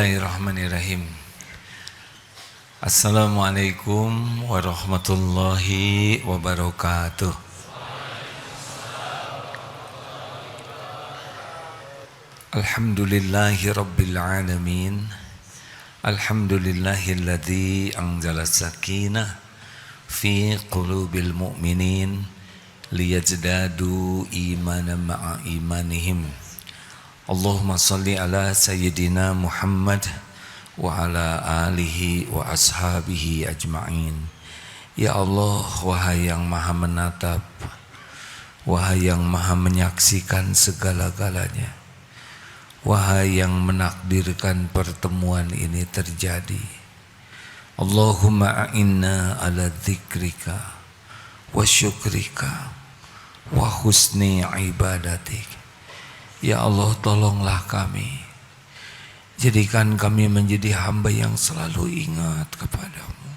Bismillahirrahmanirrahim. Assalamualaikum warahmatullahi wabarakatuh. Alhamdulillahi rabbil alamin. Alhamdulillahilladzi anzala sakinah fi qulubil mu'minin liyazdadu imanan ma'a imanihim. Allahumma salli ala sayyidina Muhammad wa ala alihi wa ashabihi ajma'in. Ya Allah, wahai yang maha menatap, wahai yang maha menyaksikan segala-galanya, wahai yang menakdirkan pertemuan ini terjadi, Allahumma a'inna ala dzikrika wa syukrika wa husni ibadatik. Ya Allah, tolonglah kami, jadikan kami menjadi hamba yang selalu ingat kepadamu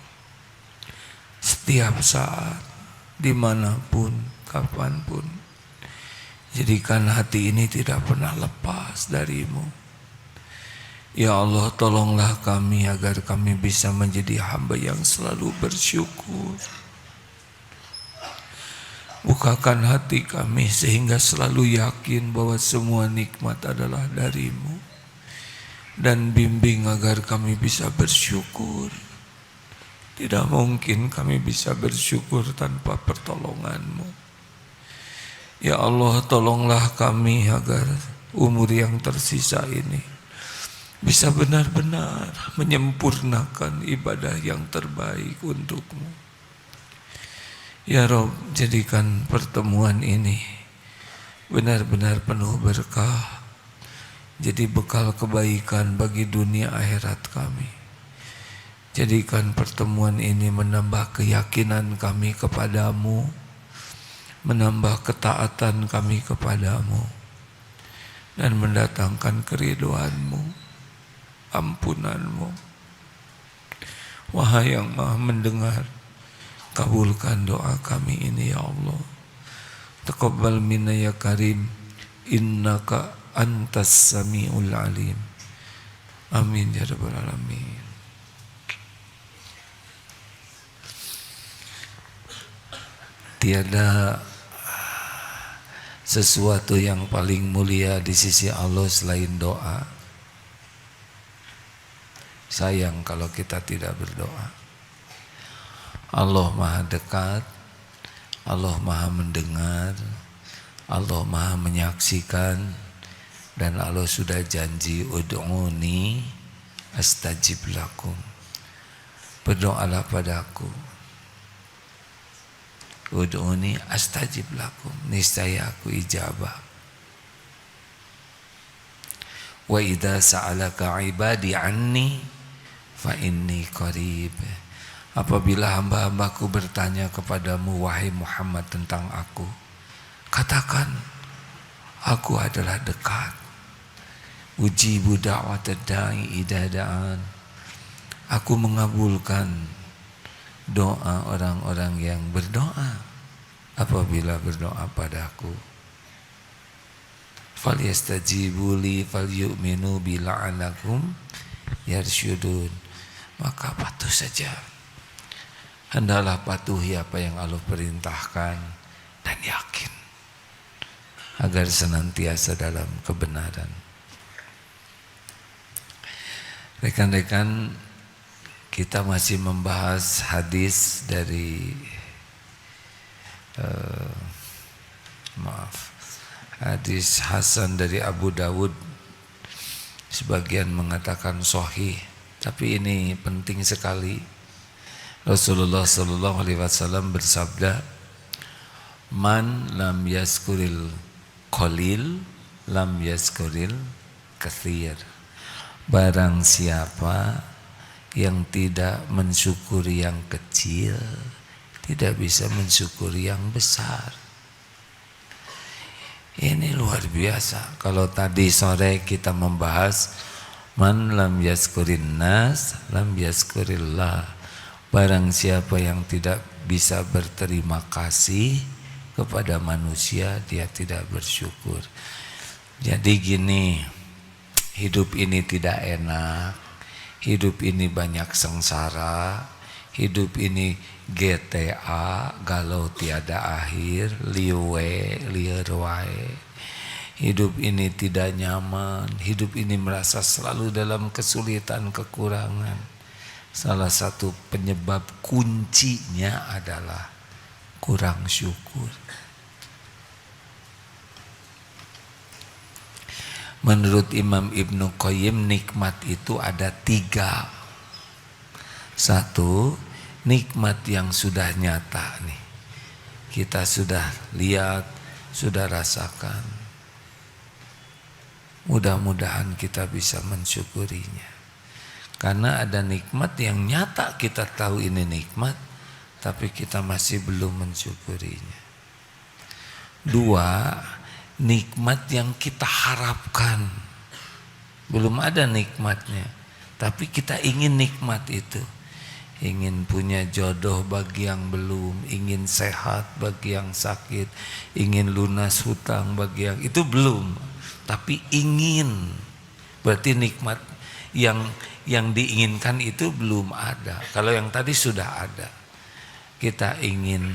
setiap saat, dimanapun, kapanpun. Jadikan hati ini tidak pernah lepas darimu. Ya Allah, tolonglah kami agar kami bisa menjadi hamba yang selalu bersyukur. Bukakan hati kami sehingga selalu yakin bahwa semua nikmat adalah darimu, dan bimbing agar kami bisa bersyukur. Tidak mungkin kami bisa bersyukur tanpa pertolonganmu. Ya Allah, tolonglah kami agar umur yang tersisa ini bisa benar-benar menyempurnakan ibadah yang terbaik untukmu. Ya Rabb, jadikan pertemuan ini benar-benar penuh berkah, jadi bekal kebaikan bagi dunia akhirat kami. Jadikan pertemuan ini menambah keyakinan kami kepadamu, menambah ketaatan kami kepadamu, dan mendatangkan keridhoanmu, ampunanmu. Wahai yang maha mendengar, kabulkan doa kami ini ya Allah. Taqabbal minna ya karim, innaka antas sami'ul alim. Amin ya rabbal alamin. Tiada sesuatu yang paling mulia di sisi Allah selain doa. Sayang kalau kita tidak berdoa. Allah maha dekat, Allah maha mendengar, Allah maha menyaksikan, dan Allah sudah janji, ud'uni astajib lakum. Berdoalah padaku, ud'uni astajib lakum, niscaya aku ijabah. Wa idza sa'alaka ibadi anni fa inni qarib. Apabila hamba-hambaku bertanya kepadamu wahai Muhammad tentang aku, katakan, aku adalah dekat. Ujibu da'watad da'i idza da'an. Aku mengabulkan doa orang-orang yang berdoa apabila berdoa padaku. Falyastajibu li falyu'minu bi la'allakum yarsyudun. Maka patuh saja. Hendaklah patuhi apa yang Allah perintahkan dan yakin agar senantiasa dalam kebenaran. Rekan-rekan, kita masih membahas hadis dari hadis Hasan dari Abu Dawud. Sebagian mengatakan sahih, tapi ini penting sekali. Rasulullah sallallahu alaihi wasallam bersabda, "Man lam yaskuril qalil lam yaskuril katsir." Barang siapa yang tidak mensyukuri yang kecil, tidak bisa mensyukuri yang besar. Ini luar biasa. Kalau tadi sore kita membahas man lam yaskurin nas lam yaskurillah. Barang siapa yang tidak bisa berterima kasih kepada manusia, dia tidak bersyukur. Jadi gini, hidup ini tidak enak. Hidup ini banyak sengsara, hidup ini GTA, galau tiada akhir, liwe, lieur wae. Hidup ini tidak nyaman, hidup ini merasa selalu dalam kesulitan, kekurangan. Salah satu penyebab kuncinya adalah kurang syukur. Menurut Imam Ibnu Qayyim, nikmat itu ada 3. 1, nikmat yang sudah nyata nih, kita sudah lihat, sudah rasakan. Mudah-mudahan kita bisa mensyukurinya. Karena ada nikmat yang nyata, kita tahu ini nikmat, tapi kita masih belum mensyukurinya. 2, nikmat yang kita harapkan, belum ada nikmatnya, tapi kita ingin nikmat itu. Ingin punya jodoh bagi yang belum, ingin sehat bagi yang sakit, ingin lunas hutang bagi yang itu belum, tapi ingin. Berarti nikmat yang diinginkan itu belum ada. Kalau yang tadi sudah ada. Kita ingin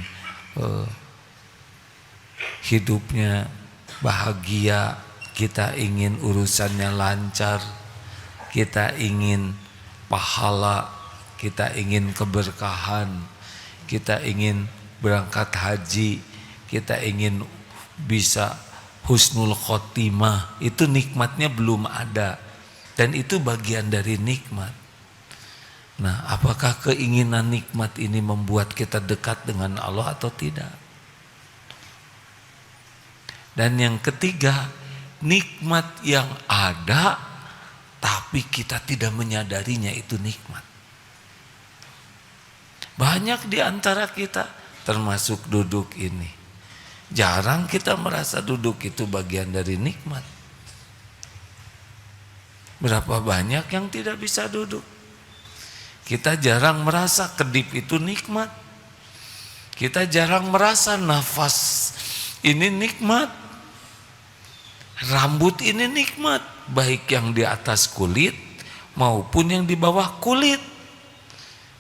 hidupnya bahagia, kita ingin urusannya lancar, kita ingin pahala, kita ingin keberkahan, kita ingin berangkat haji, kita ingin bisa husnul khotimah. Itu nikmatnya belum ada, dan itu bagian dari nikmat. Nah, apakah keinginan nikmat ini membuat kita dekat dengan Allah atau tidak? Dan yang ketiga, nikmat yang ada tapi kita tidak menyadarinya itu nikmat. Banyak di antara kita, termasuk duduk ini, jarang kita merasa duduk itu bagian dari nikmat. Berapa banyak yang tidak bisa duduk? Kita jarang merasa kedip itu nikmat. Kita jarang merasa nafas ini nikmat. Rambut ini nikmat, baik yang di atas kulit maupun yang di bawah kulit.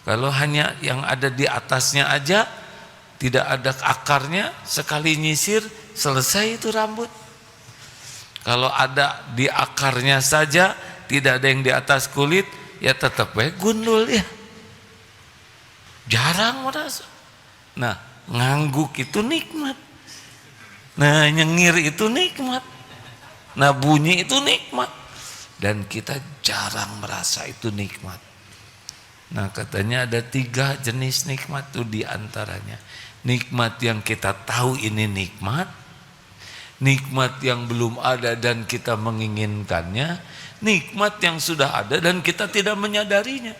Kalau hanya yang ada di atasnya aja, tidak ada akarnya, sekali nyisir selesai itu rambut. Kalau ada di akarnya saja, tidak ada yang di atas kulit, ya tetap gundul ya. Jarang merasa. Nah, ngangguk itu nikmat. Nah, nyengir itu nikmat. Nah, bunyi itu nikmat, dan kita jarang merasa itu nikmat. Nah, katanya ada 3 jenis nikmat itu diantaranya. Nikmat yang kita tahu ini nikmat, nikmat yang belum ada dan kita menginginkannya, nikmat yang sudah ada dan kita tidak menyadarinya.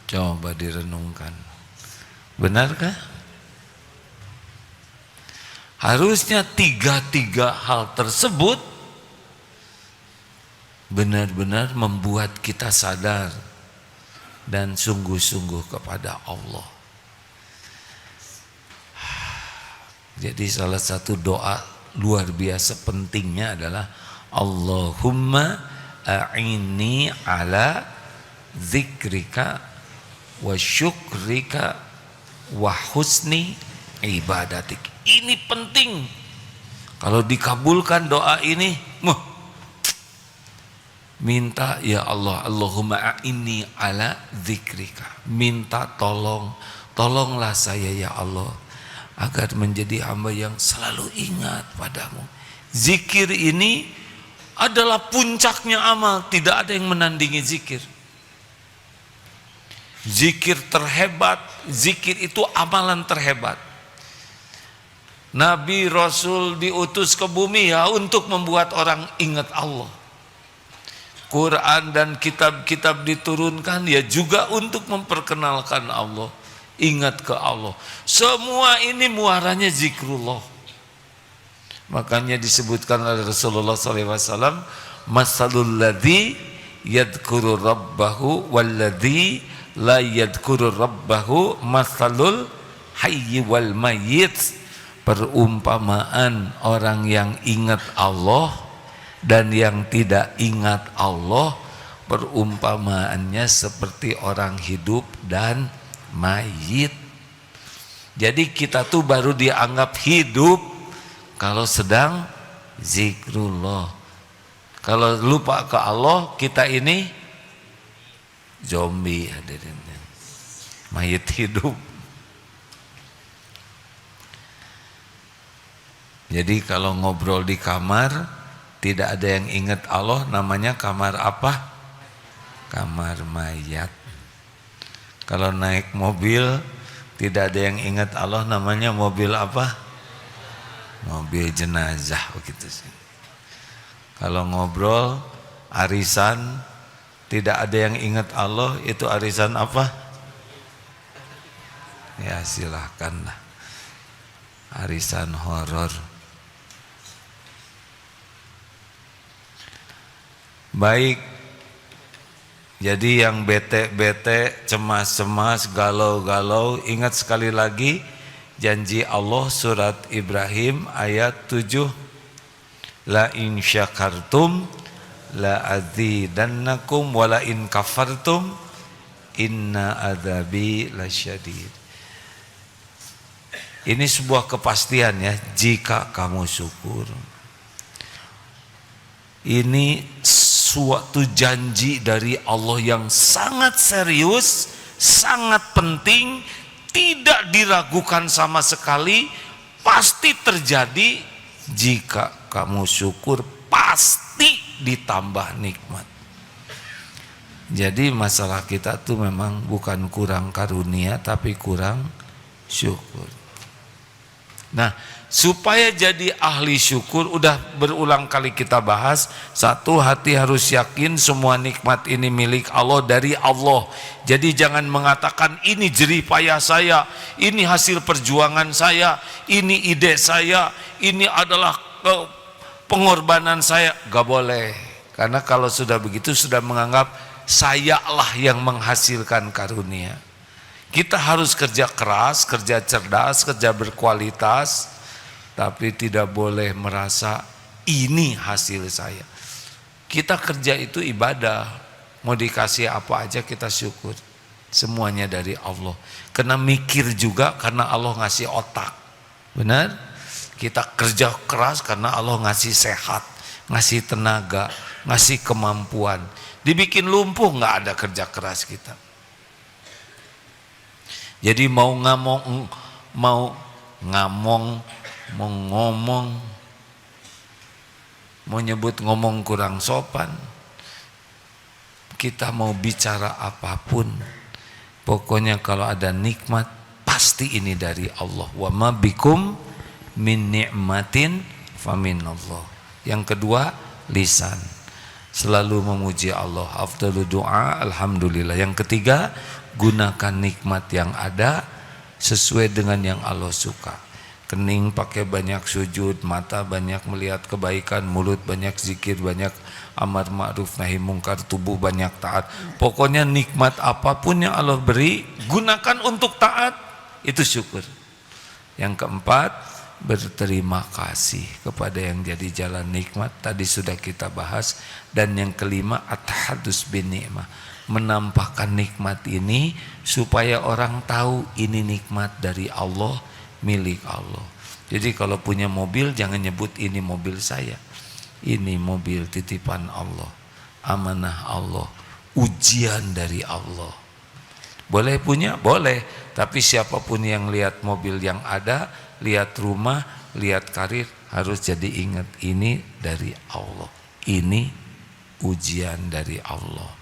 Coba direnungkan, benarkah? Harusnya 3 hal tersebut benar-benar membuat kita sadar dan sungguh-sungguh kepada Allah. Jadi salah satu doa luar biasa pentingnya adalah Allahumma a'inni ala zikrika wa syukrika wa husni ibadatik. Ini penting. Kalau dikabulkan doa ini, minta ya Allah, Allahumma a'inni ala zikrika. Minta tolonglah saya ya Allah, agar menjadi hamba yang selalu ingat padamu. Zikir ini adalah puncaknya amal, tidak ada yang menandingi zikir. Zikir terhebat, zikir itu amalan terhebat. Nabi Rasul diutus ke bumi ya untuk membuat orang ingat Allah. Quran dan kitab-kitab diturunkan ya juga untuk memperkenalkan Allah, ingat ke Allah. Semua ini muaranya zikrullah. Makanya disebutkan oleh Rasulullah SAW, masalul ladzi yadhkuru rabbahu walladzi la yadhkuru rabbahu masalul hayyi wal mayyit. Perumpamaan orang yang ingat Allah Dan yang tidak ingat Allah perumpamaannya seperti orang hidup dan mayit. Jadi kita tuh baru dianggap hidup kalau sedang zikrullah. Kalau lupa ke Allah, kita ini zombie, hadirin, mayit hidup. Jadi kalau ngobrol di kamar tidak ada yang ingat Allah, namanya kamar apa? Kamar mayat. Kalau naik mobil tidak ada yang ingat Allah, namanya mobil apa? Mobil jenazah, begitu sih. Kalau ngobrol arisan tidak ada yang ingat Allah, itu arisan apa? Ya silahkanlah, arisan horor. Baik, jadi yang bete-bete, cemas-cemas, galau-galau, ingat sekali lagi janji Allah surat Ibrahim ayat 7, la in syakartum la azidannakum wa la in kafartum inna adzabi lasyadid. Ini sebuah kepastian ya, jika kamu syukur. Ini suatu janji dari Allah yang sangat serius, sangat penting, tidak diragukan sama sekali, pasti terjadi. Jika kamu syukur, pasti ditambah nikmat. Jadi masalah kita tuh memang bukan kurang karunia, tapi kurang syukur. Nah, supaya jadi ahli syukur, udah berulang kali kita bahas, satu, hati harus yakin semua nikmat ini milik Allah, dari Allah. Jadi jangan mengatakan ini jerih payah saya, ini hasil perjuangan saya, ini ide saya, ini adalah pengorbanan saya. Gak boleh, karena kalau sudah begitu sudah menganggap sayalah yang menghasilkan karunia. Kita harus kerja keras, kerja cerdas, kerja berkualitas, tapi tidak boleh merasa ini hasil saya. Kita kerja itu ibadah, mau dikasih apa aja kita syukur. Semuanya dari Allah. Kena mikir juga karena Allah ngasih otak. Benar? Kita kerja keras karena Allah ngasih sehat, ngasih tenaga, ngasih kemampuan. Dibikin lumpuh nggak ada kerja keras kita. Jadi mau ngomong, mau nyebut ngomong kurang sopan, kita mau bicara apapun, pokoknya kalau ada nikmat pasti ini dari Allah. Wa ma bikum min ni'matin faminallah. Yang kedua, lisan, selalu memuji Allah. Afdalu doa alhamdulillah. Yang ketiga, gunakan nikmat yang ada sesuai dengan yang Allah suka. Kening pakai banyak sujud, mata banyak melihat kebaikan, mulut banyak zikir, banyak amar ma'ruf nahi mungkar, tubuh banyak taat. Pokoknya nikmat apapun yang Allah beri, gunakan untuk taat, itu syukur. Yang keempat, berterima kasih kepada yang jadi jalan nikmat, tadi sudah kita bahas. Dan yang kelima, at-tahadus bin ni'mah, menampakkan nikmat ini supaya orang tahu ini nikmat dari Allah, milik Allah. Jadi kalau punya mobil jangan nyebut ini mobil saya, ini mobil titipan Allah, amanah Allah, ujian dari Allah. Boleh punya? Boleh. Tapi siapapun yang lihat mobil yang ada, lihat rumah, lihat karir, harus jadi ingat ini dari Allah, ini ujian dari Allah.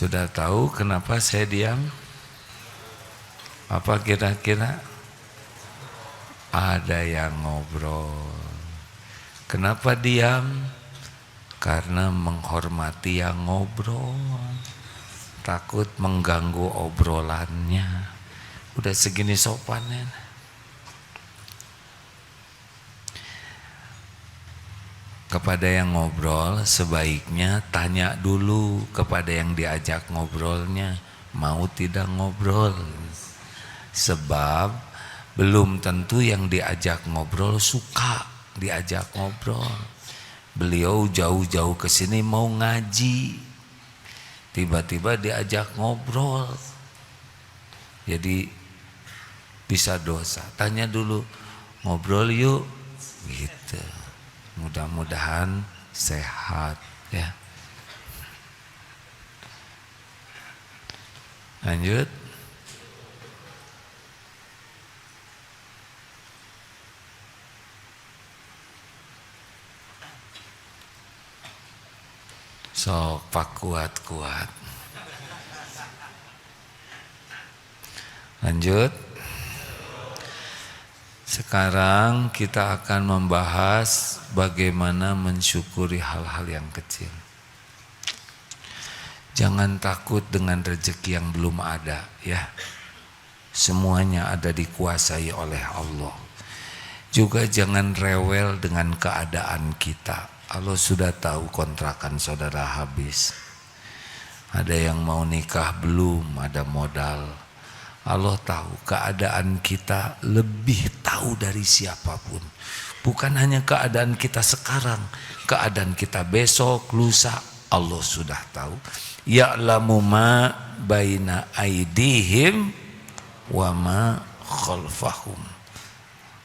Sudah tahu kenapa saya diam? Apa kira-kira? Ada yang ngobrol. Kenapa diam? Karena menghormati yang ngobrol, takut mengganggu obrolannya. Udah segini sopannya. kepada yang ngobrol sebaiknya tanya dulu kepada yang diajak ngobrolnya mau tidak ngobrol. Sebab belum tentu yang diajak ngobrol suka diajak ngobrol. Beliau jauh-jauh ke sini mau ngaji, tiba-tiba diajak ngobrol, jadi bisa dosa. Tanya dulu, ngobrol yuk, gitu. Mudah-mudahan sehat ya. Lanjut. Sok pak kuat-kuat. Lanjut. Sekarang kita akan membahas bagaimana mensyukuri hal-hal yang kecil. Jangan takut dengan rezeki yang belum ada ya. Semuanya ada dikuasai oleh Allah. Juga jangan rewel dengan keadaan kita. Allah sudah tahu kontrakan saudara habis. Ada yang mau nikah belum, ada modal. Allah tahu keadaan kita lebih tahu dari siapapun. Bukan hanya keadaan kita sekarang, keadaan kita besok, lusa, Allah sudah tahu. Ya'lamu ma baina aidihim wa ma khalfahum.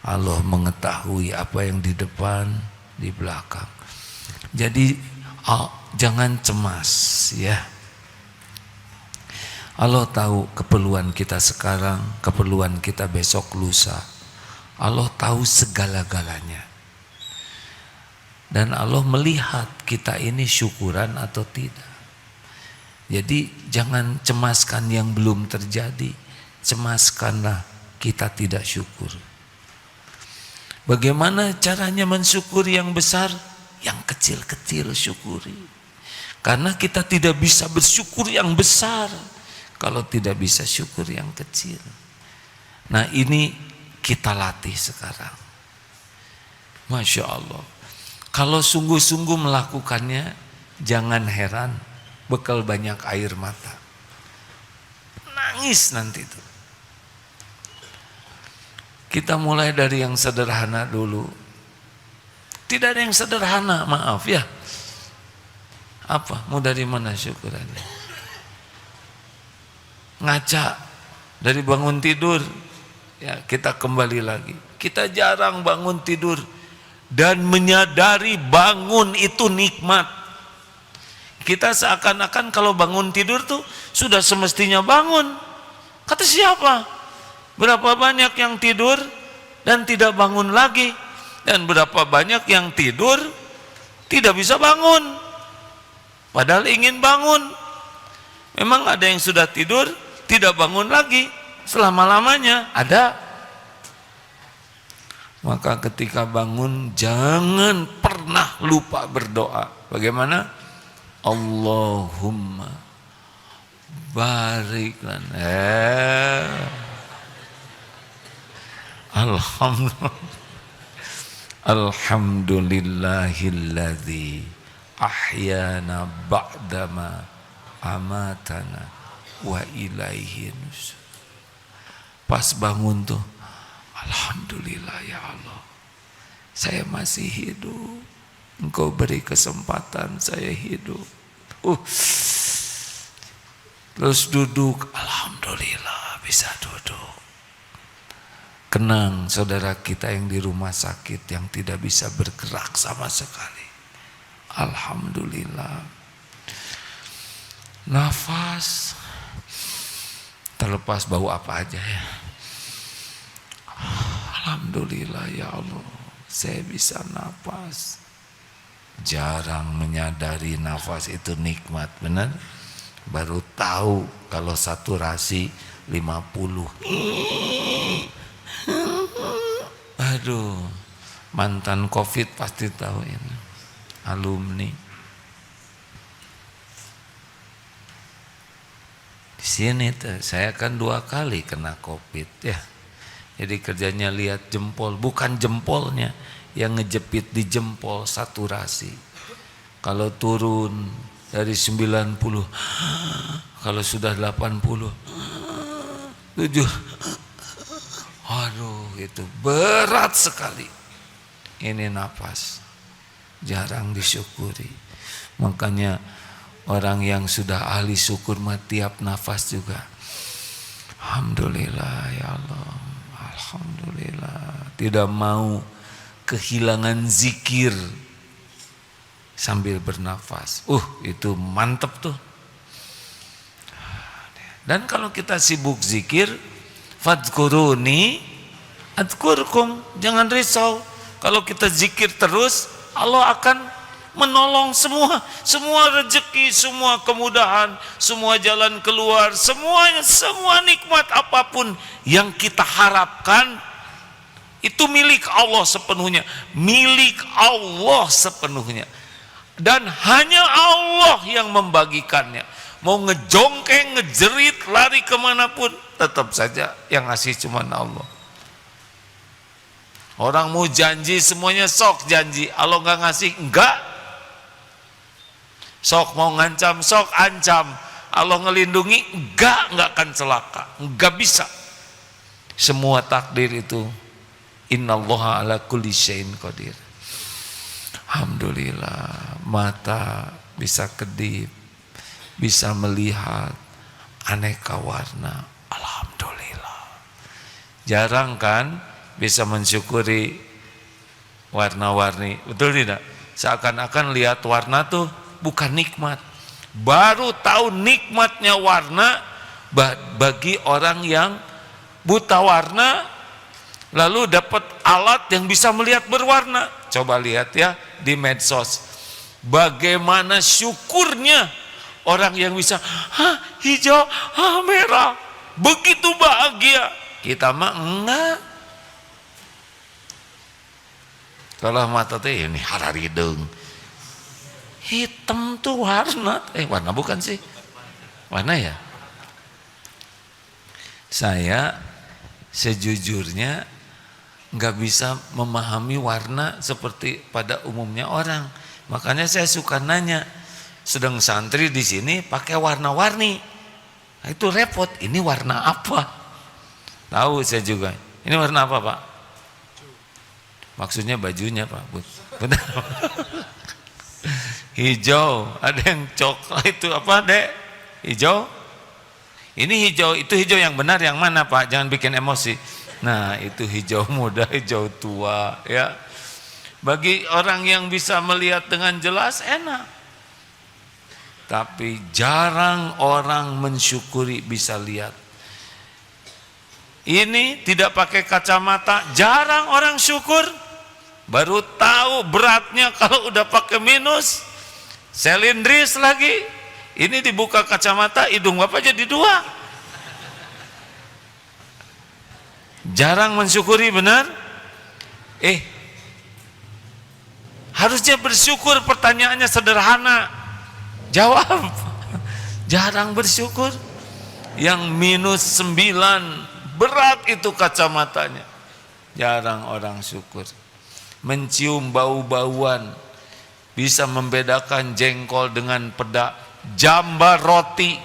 Allah mengetahui apa yang di depan, di belakang. Jadi jangan cemas ya. Allah tahu keperluan kita sekarang, keperluan kita besok lusa. Allah tahu segala-galanya. Dan Allah melihat kita ini syukuran atau tidak. Jadi jangan cemaskan yang belum terjadi, cemaskanlah kita tidak syukur. Bagaimana caranya mensyukuri yang besar? Yang kecil-kecil syukuri. Karena kita tidak bisa bersyukur yang besar kalau tidak bisa syukur yang kecil. Nah ini kita latih sekarang. Masya Allah. Kalau sungguh-sungguh melakukannya, jangan heran bekal banyak air mata. Nangis nanti itu. Kita mulai dari yang sederhana dulu. Tidak ada yang sederhana, maaf ya. Apa? Mau dari mana syukurannya? Ngaca dari bangun tidur ya, kita kembali lagi, kita jarang bangun tidur dan menyadari bangun itu nikmat. Kita seakan-akan kalau bangun tidur tuh sudah semestinya bangun. Kata siapa? Berapa banyak yang tidur dan tidak bangun lagi, dan berapa banyak yang tidur tidak bisa bangun padahal ingin bangun. Memang ada yang sudah tidur tidak bangun lagi selama-lamanya, ada. Maka ketika bangun jangan pernah lupa berdoa. Bagaimana? Allahumma barik lana. Alhamdulillahilladzi ahyana ba'dama amatana wa ilaihi nusur. Pas bangun tuh, alhamdulillah ya Allah, saya masih hidup. Engkau beri kesempatan saya hidup. Terus duduk, alhamdulillah bisa duduk. Kenang saudara kita yang di rumah sakit yang tidak bisa bergerak sama sekali. Alhamdulillah. Nafas terlepas bau apa aja ya. Alhamdulillah ya Allah, saya bisa nafas. Jarang menyadari nafas itu nikmat, benar? Baru tahu kalau saturasi 50. Aduh, mantan COVID pasti tahu ini, alumni. Di sini saya kan 2 kali kena COVID ya. Jadi kerjanya lihat jempol, bukan jempolnya, yang ngejepit di jempol saturasi. Kalau turun dari 90, kalau sudah 80, 7, aduh itu berat sekali. Ini nafas jarang disyukuri. Makanya orang yang sudah ahli syukur mah tiap nafas juga alhamdulillah ya Allah, alhamdulillah. Tidak mau kehilangan zikir sambil bernafas. Itu mantep tuh. Dan kalau kita sibuk zikir, fadhkuruni adhkurkum, jangan risau. Kalau kita zikir terus, Allah akan menolong semua rezeki, semua kemudahan, semua jalan keluar, semua nikmat apapun yang kita harapkan itu milik Allah sepenuhnya, milik Allah sepenuhnya. Dan hanya Allah yang membagikannya. Mau ngejongkeng, ngejerit, lari kemanapun, tetap saja yang ngasih cuma Allah. Orang mau janji semuanya sok janji, Allah nggak ngasih, enggak. Sok mau ngancam, sok ancam, Allah ngelindungi, enggak akan celaka, enggak bisa. Semua takdir itu innallaha ala kulli syai'in qadir. Alhamdulillah, mata bisa kedip, bisa melihat aneka warna. Alhamdulillah. Jarang kan bisa mensyukuri warna-warni, betul tidak? Seakan-akan lihat warna tuh bukan nikmat. Baru tahu nikmatnya warna bagi orang yang buta warna, lalu dapat alat yang bisa melihat berwarna. Coba lihat ya di medsos, bagaimana syukurnya orang yang bisa hijau, merah, begitu bahagia. Kita mah enggak. Kalau mata teh ini hararideng, hitam tuh warna, warna bukan sih, warna ya. Saya sejujurnya nggak bisa memahami warna seperti pada umumnya orang. Makanya saya suka nanya, sedang santri di sini pakai warna-warni, nah, itu repot. Ini warna apa? Tahu saya juga. Ini warna apa Pak? Maksudnya bajunya Pak? Benar. Hijau, ada yang coklat, itu apa Dek? Hijau? Ini hijau, itu hijau yang benar yang mana Pak? Jangan bikin emosi. Nah itu hijau muda, hijau tua ya. Bagi orang yang bisa melihat dengan jelas enak. Tapi jarang orang mensyukuri bisa lihat. Ini tidak pakai kacamata, jarang orang syukur. Baru tahu beratnya kalau udah pakai minus. Selindris lagi, ini dibuka kacamata, hidung Bapak jadi 2. Jarang mensyukuri, benar? Harusnya bersyukur, pertanyaannya sederhana. Jawab. Jarang bersyukur. Yang minus 9, berat itu kacamatanya. Jarang orang syukur. Mencium bau-bauan, bisa membedakan jengkol dengan peda, jambar roti.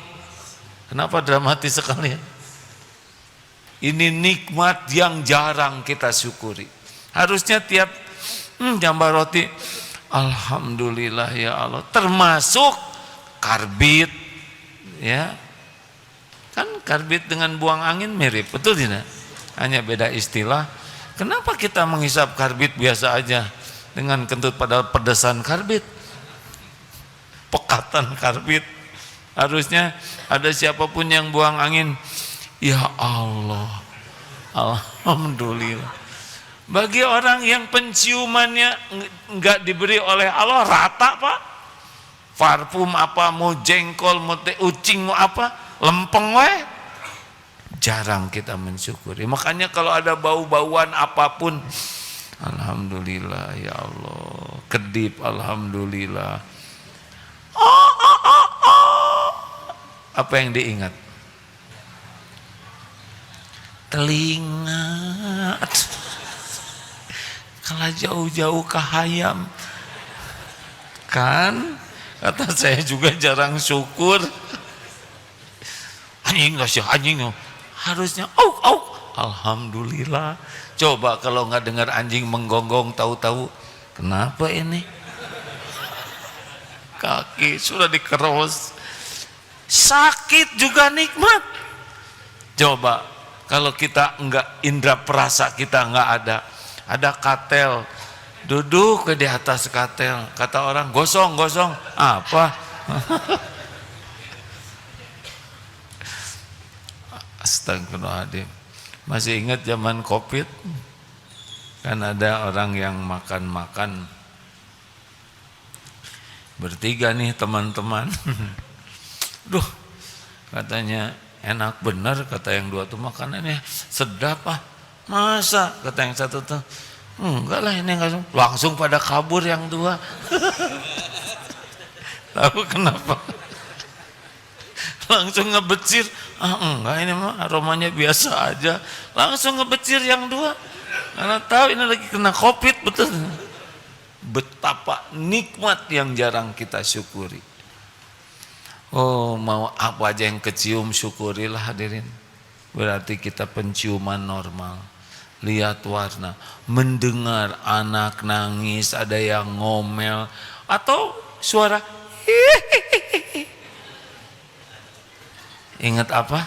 Kenapa dramatis sekali ya? Ini nikmat yang jarang kita syukuri. Harusnya tiap jambar roti, alhamdulillah ya Allah. Termasuk karbit, ya kan karbit dengan buang angin mirip, betul tidak? Hanya beda istilah. Kenapa kita menghisap karbit biasa aja dengan kentut, padahal pedesan karbit, pekatan karbit. Harusnya ada siapapun yang buang angin, ya Allah, alhamdulillah. Bagi orang yang penciumannya enggak diberi oleh Allah rata Pak, parfum apa, mau jengkol, mau ucing, mau apa, lempeng weh. Jarang kita mensyukuri. Makanya kalau ada bau-bauan apapun, alhamdulillah ya Allah. Kedip, alhamdulillah. Apa yang diingat? Telinga. Kalau jauh-jauh ke hayam kan, kata saya juga jarang syukur. Anjing gak sih, anjing harusnya auk. Alhamdulillah. Coba kalau nggak dengar anjing menggonggong, tahu-tahu kenapa ini kaki sudah dikeros, sakit juga nikmat. Coba kalau kita enggak, indera perasa kita nggak ada katel, duduk di atas katel, kata orang gosong apa? Astagfirullahaladzim. Masih ingat zaman Covid kan ada orang yang makan bertiga nih teman-teman. Duh, katanya enak bener, kata yang dua tuh makanannya sedap ah. Masa, kata yang satu tuh enggak lah, ini enggak. Langsung pada kabur yang dua. Tahu kenapa? Langsung ngebecir, enggak, ini mah aromanya biasa aja. Langsung ngebecir yang dua, karena tahu ini lagi kena Covid. Betul. Betapa nikmat yang jarang kita syukuri. Oh, mau apa aja yang kecium syukurilah hadirin. Berarti kita penciuman normal. Lihat warna, mendengar anak nangis, ada yang ngomel, atau suara hihihi. Ingat apa?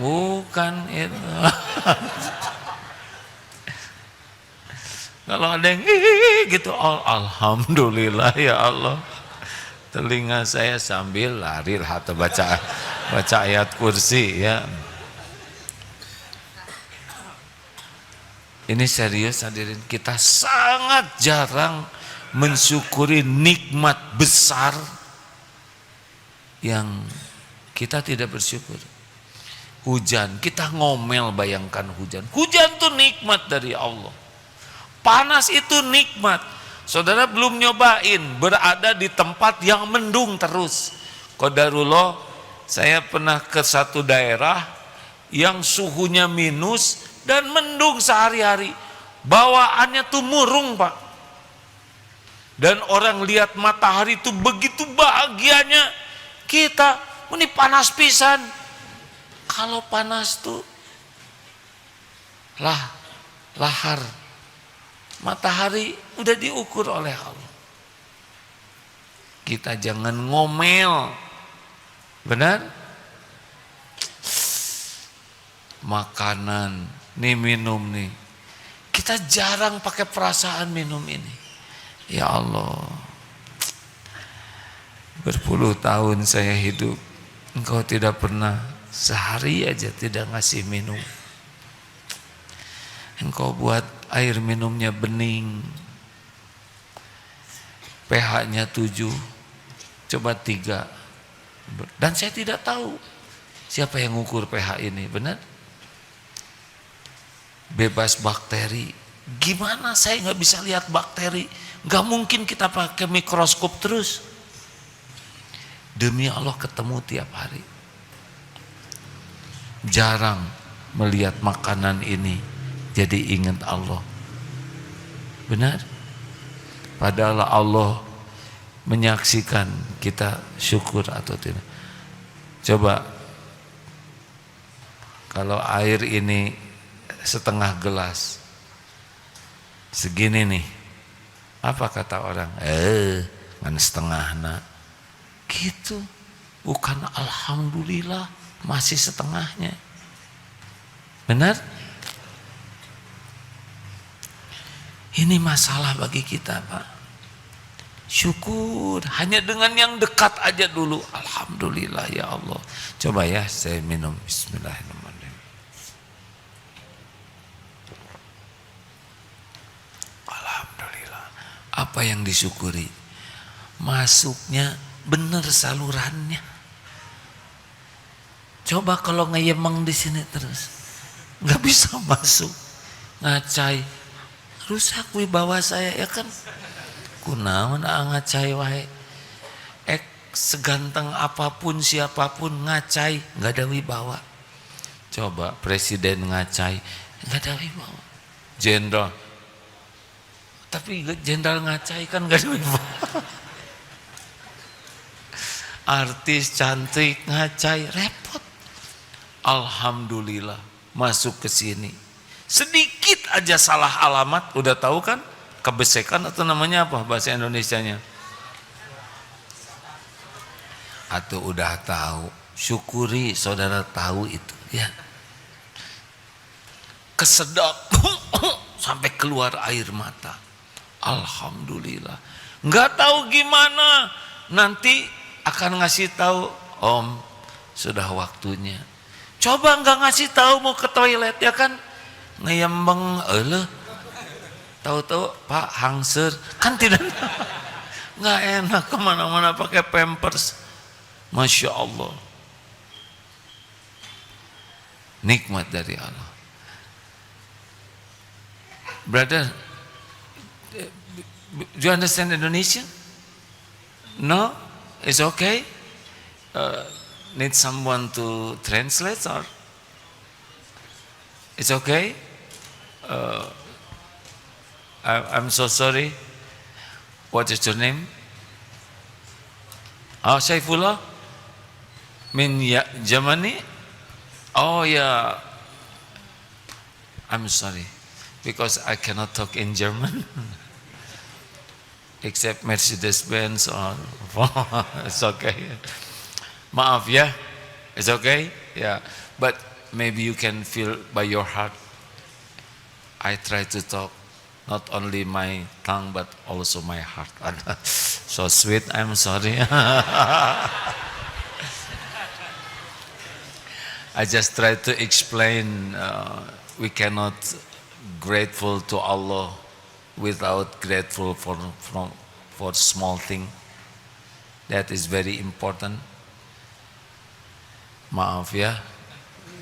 Bukan itu. Kalau ada yang gitu, alhamdulillah ya Allah. Telinga saya sambil lari atau baca ayat kursi ya. Ini serius hadirin, kita sangat jarang mensyukuri nikmat besar yang kita tidak bersyukur. Hujan, kita ngomel, bayangkan hujan. Hujan tuh nikmat dari Allah. Panas itu nikmat. Saudara belum nyobain berada di tempat yang mendung terus. Qadarullah, saya pernah ke satu daerah yang suhunya minus dan mendung sehari-hari. Bawaannya tuh murung, Pak. Dan orang lihat matahari itu begitu bahagianya. Kita, ini panas pisan. Kalau panas tuh lahar. Matahari udah diukur oleh Allah. Kita jangan ngomel. Benar? Makanan, nih minum nih. Kita jarang pakai perasaan minum ini. Ya Allah. Berpuluh tahun saya hidup, engkau tidak pernah sehari aja tidak ngasih minum. Engkau buat air minumnya bening, pH-nya 7, coba 3. Dan saya tidak tahu siapa yang ngukur pH ini, benar? Bebas bakteri. Gimana saya nggak bisa lihat bakteri? Nggak mungkin kita pakai mikroskop terus. Demi Allah ketemu tiap hari. Jarang melihat makanan ini jadi ingat Allah. Benar? Padahal Allah menyaksikan kita syukur atau tidak. Coba kalau air ini setengah gelas segini nih, apa kata orang? Kan setengah nak. Gitu. Bukan alhamdulillah masih setengahnya. Benar? Ini masalah bagi kita, Pak. Syukur hanya dengan yang dekat aja dulu. Alhamdulillah ya Allah. Coba ya saya minum. Bismillahirrahmanirrahim. Alhamdulillah. Apa yang disyukuri? Masuknya benar salurannya. Coba kalau ngeyemeng di sini terus, nggak bisa masuk, ngacai, rusak wibawa saya ya kan. Kunaon ngacai wae. Seganteng apapun siapapun ngacai nggak ada wibawa. Coba presiden ngacai nggak ada wibawa. jenderal. Tapi jenderal ngacai kan gak ada. Artis cantik ngacai repot. Alhamdulillah masuk ke sini. Sedikit aja salah alamat udah tahu kan? Kebesekan atau namanya apa bahasa Indonesianya? Atau udah tahu, syukuri saudara tahu itu ya. Kesedap sampai keluar air mata. Alhamdulillah. Nggak tahu gimana, nanti akan ngasih tahu, Om, sudah waktunya. Coba nggak ngasih tahu mau ke toilet ya kan? Ngeyembeng, tahu-tahu Pak hangser kan tidak. Nggak enak kemana-mana pakai pampers. Masya Allah, nikmat dari Allah. Brother, do you understand Indonesian? No, it's okay. Need someone to translate or it's okay? I'm so sorry. What is your name? Oh, Saifullah. Min ya Germany? Oh yeah. I'm sorry because I cannot talk in German except Mercedes-Benz or it's okay. Maaf ya. It's okay. Yeah. But maybe you can feel by your heart. I try to talk not only my tongue but also my heart. So sweet. I'm sorry. I just try to explain we cannot grateful to Allah without grateful for small thing. That is very important. Maaf ya,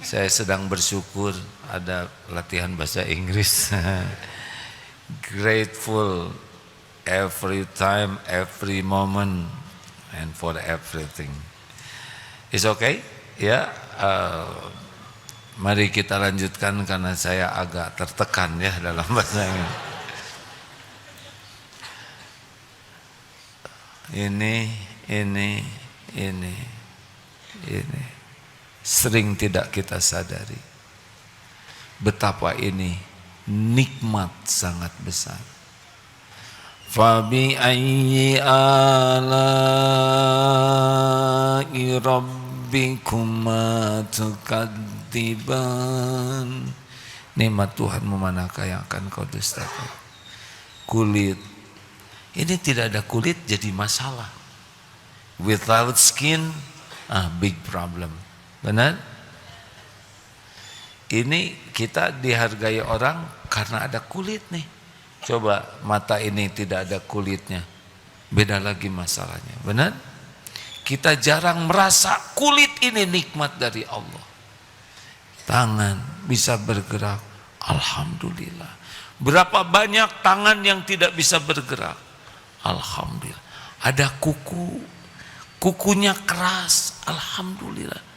saya sedang bersyukur ada latihan bahasa Inggris. Grateful every time, every moment, and for everything. It's okay? Ya, mari kita lanjutkan karena saya agak tertekan ya dalam bahasa ini sering tidak kita sadari betapa ini nikmat sangat besar. Fabi ayyi ala'i rabbikuma tukadziban. Nikmat Tuhan manakah yang akan kau dustakan? Kulit. Ini tidak ada kulit jadi masalah. Without skin, big problem. Benar? Ini kita dihargai orang karena ada kulit nih. Coba mata ini tidak ada kulitnya, beda lagi masalahnya. Benar? Kita jarang merasa kulit ini nikmat dari Allah. Tangan bisa bergerak, alhamdulillah. Berapa banyak tangan yang tidak bisa bergerak, alhamdulillah. Ada kuku, kukunya keras, alhamdulillah.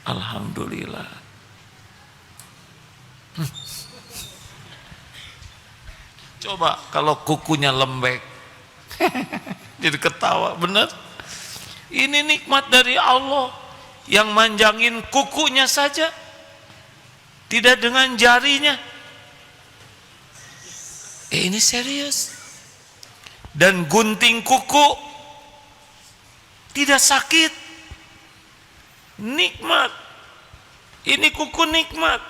Alhamdulillah. Coba kalau kukunya lembek, jadi ketawa, benar? Ini nikmat dari Allah yang manjangin kukunya saja, tidak dengan jarinya. Ini serius. Dan gunting kuku tidak sakit, nikmat. Ini kuku nikmat,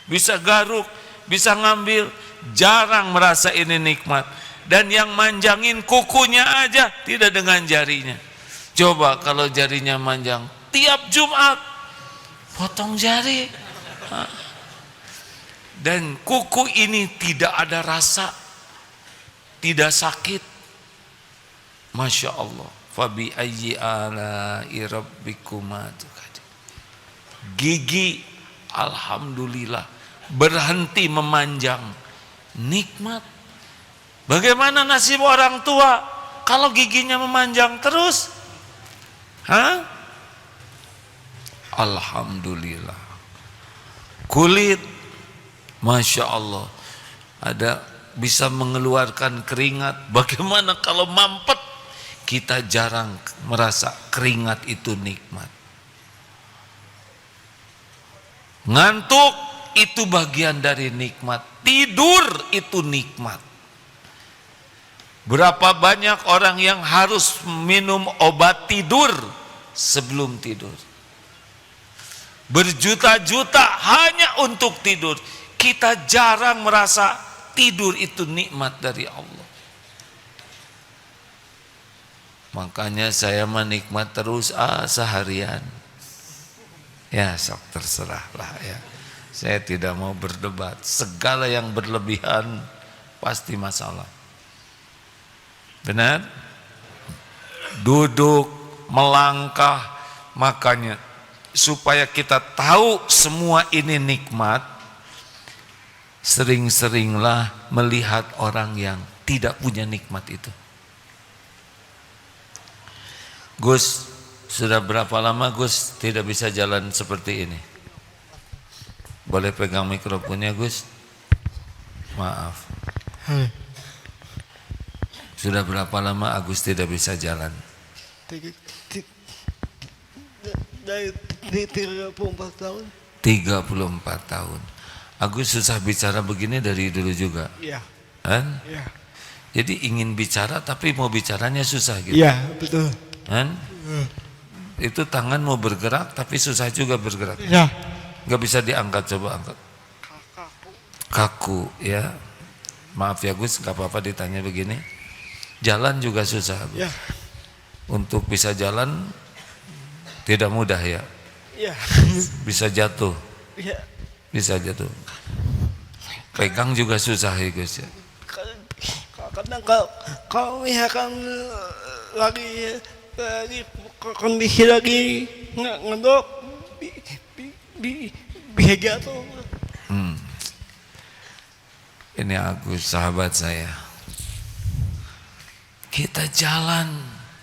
bisa garuk, bisa ngambil. Jarang merasa ini nikmat. Dan yang manjangin kukunya aja tidak dengan jarinya. Coba kalau jarinya manjang, tiap Jumat potong jari. Dan kuku ini tidak ada rasa, tidak sakit. Masya Allah. Fabi ayyi ala'i rabbikuma tukadziban. Gigi, alhamdulillah, berhenti memanjang. Nikmat. Bagaimana nasib orang tua kalau giginya memanjang terus? Alhamdulillah. Kulit Masya Allah, ada bisa mengeluarkan keringat. Bagaimana kalau mampet? Kita jarang merasa keringat itu nikmat. Ngantuk itu bagian dari nikmat. Tidur itu nikmat. Berapa banyak orang yang harus minum obat tidur sebelum tidur. Berjuta-juta hanya untuk tidur. Kita jarang merasa tidur itu nikmat dari Allah. Makanya saya menikmat terus seharian. Ya sok terserahlah ya. Saya tidak mau berdebat. Segala yang berlebihan pasti masalah. Benar? Duduk, melangkah, makanya supaya kita tahu semua ini nikmat, sering-seringlah melihat orang yang tidak punya nikmat itu. Gus, sudah berapa lama Gus tidak bisa jalan seperti ini? Boleh pegang mikrofonnya Gus? Maaf. Sudah berapa lama Agus tidak bisa jalan? Dari 34 tahun. 34 tahun. Agus susah bicara begini dari dulu juga. Iya. Kan? Iya. Jadi ingin bicara tapi mau bicaranya susah gitu. Iya, betul. Kan? Itu tangan mau bergerak tapi susah juga bergerak. Iya. Gak bisa diangkat, coba angkat. Kaku ya. Maaf ya Gus, gak apa-apa ditanya begini. Jalan juga susah Gus. Iya. Untuk bisa jalan tidak mudah ya. Iya. Bisa jatuh. Iya. Bisa jatuh. Pegang juga susah ya Gus ya. Kadang kalau misalkan lagi kondisi lagi ngedok bisa jatuh. Ini Agus sahabat saya. Kita jalan